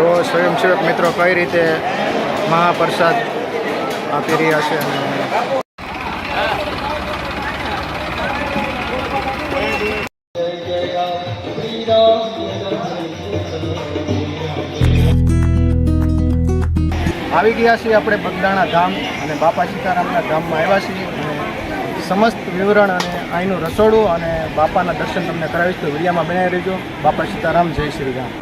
જો સ્વયંસેવક મિત્રો કઈ રીતે મહાપ્રસાદ આપી રહ્યા છે. આવી ગયા છીએ આપણે બગદાણા ધામ અને બાપા સીતારામના ધામમાં આવ્યા છીએ અને સમસ્ત વિવરણ અને અહીંનું રસોડું અને બાપાના દર્શન તમને કરાવીશ. તો વિડીયોમાં બનાવી રહેજો. બાપા સીતારામ, જય શ્રી રામ.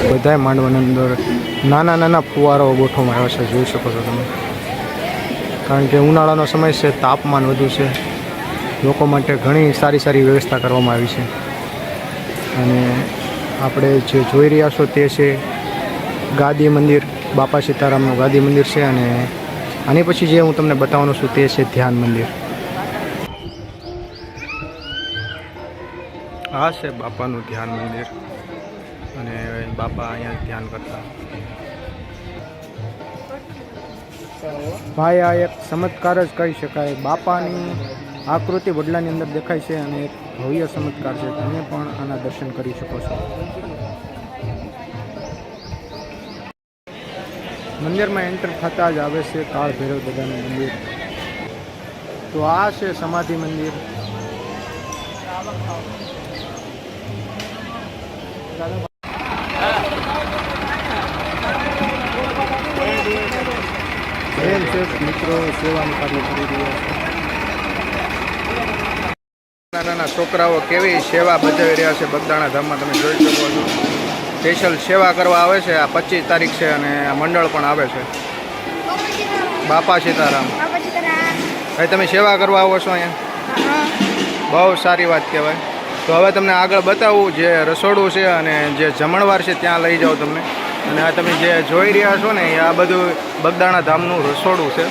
બધાય માંડવાની અંદર નાના નાના ફુવારાઓ ગોઠવવામાં આવ્યા છે, જોઈ શકો છો તમે. કારણ કે ઉનાળાનો સમય છે, તાપમાન વધુ છે, લોકો માટે ઘણી સારી સારી વ્યવસ્થા કરવામાં આવી છે. અને આપણે જે જોઈ રહ્યા છો તે છે ગાદી મંદિર, બાપા સીતારામનું ગાદી મંદિર છે. અને આની પછી જે હું તમને બતાવવાનો છું તે છે ધ્યાન મંદિર. આ છે બાપાનું ધ્યાન મંદિર અને બાપા અહીંયા ધ્યાન કરતા. ભાઈ, આ એક ચમત્કાર જ કહી શકાય. બાપાની આકૃતિ વડલાની અંદર દેખાય છે અને એક ભવ્ય ચમત્કાર છે. તમે પણ આના દર્શન કરી શકો છો. મંદિરમાં એન્ટર થતાં જ આવે છે કાળ ભૈરવ દાદાનું મંદિર. તો આ છે સમાધિ મંદિર. મિત્રો સેવાનું કાર્ય કરી રહ્યા છે. નાના નાના છોકરાઓ કેવી સેવા બજાવી રહ્યા છે બગદાણા ધામમાં, તમે જોઈ શકો છો. સ્પેશિયલ સેવા કરવા આવે છે. આ 25 તારીખ છે અને આ મંડળ પણ આવે છે. બાપા સીતારામ. ભાઈ, તમે સેવા કરવા આવો છો અહીંયા? બહુ સારી વાત કહેવાય. તો હવે તમને આગળ બતાવું જે રસોડું છે અને જે જમણવાર છે ત્યાં લઈ જાઓ તમને. અને આ તમે જે જોઈ રહ્યા છો ને એ આ બધું બગદાણા ધામનું રસોડું છે.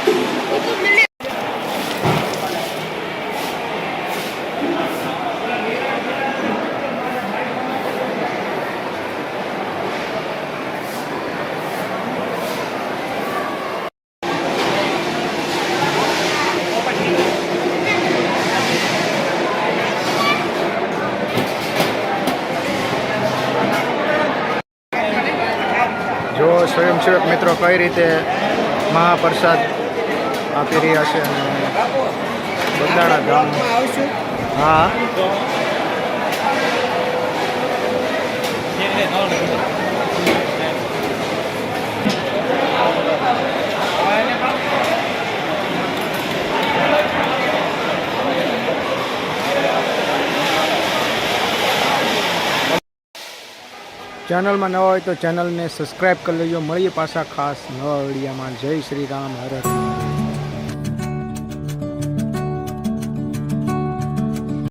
જો સ્વયંસેવક મિત્રો કઈ રીતે મહાપ્રસાદ આપી રહ્યા છે અને બગદાણા ધામ. હા, ચેનલમાં નવા હોય તો ચેનલને સબસ્ક્રાઈબ કરી લેજો. મળીએ પાછા ખાસ નવા વિડીયોમાં. જય શ્રી રામ. હર હર.